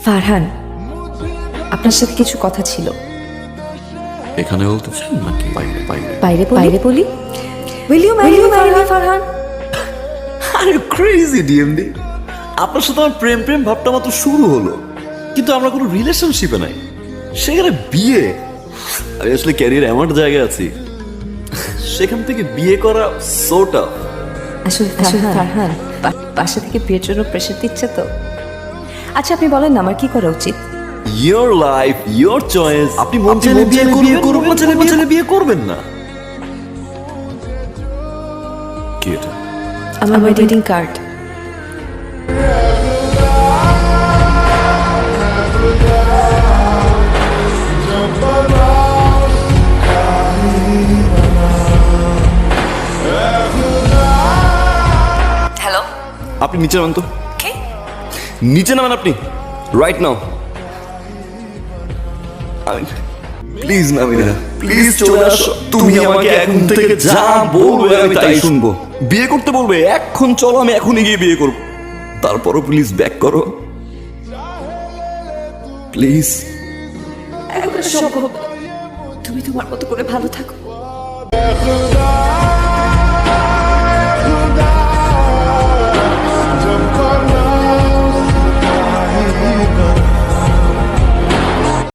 ফারহান, আপনার সাথে কিছু কথা ছিল। এখানে বলতেছেন নাকি বাইরে? বাইরে বাইরে বলি। Will you marry me, Farhan? আরে ক্রেজি ডিএমডি, আপনার সাথে আমার প্রেম প্রেম ভাবটা মাত্র শুরু হলো, কিন্তু আমরা কোনো রিলেশনশিপে নাই। সেখানে বিয়ে, আমি আসলে ক্যারিয়ার এমন জায়গায় আছি, সেখান থেকে বিয়ে করা সোটা। আসলে ফারহান বাসা থেকে বিয়ের জন্য প্রেশার দিচ্ছে তো। আচ্ছা আপনি বলেন না আমার কি করা উচিত? Your life your choice. আপনি মন চাইলে বিয়ে করবেন, না চাইলে বিয়ে করবেন না। কি এটা? আমার ওয়েডিং কার্ড। হ্যালো, আপনি নিচে নামেন তো, কে? নিচে নামেন আপনি right now. Please Namira, please চলে আসো। তুমি আমাকে এখন থেকে যা বলবে আমি তাই শুনবো। বিয়ে করতে বলবে এখন চলো, আমি এখনই গিয়ে বিয়ে করবো। তারপরও প্লিজ ব্যাক করো প্লিজ। এখন সম্ভব। তুমি তোমার মতো করে ভালো থাকো।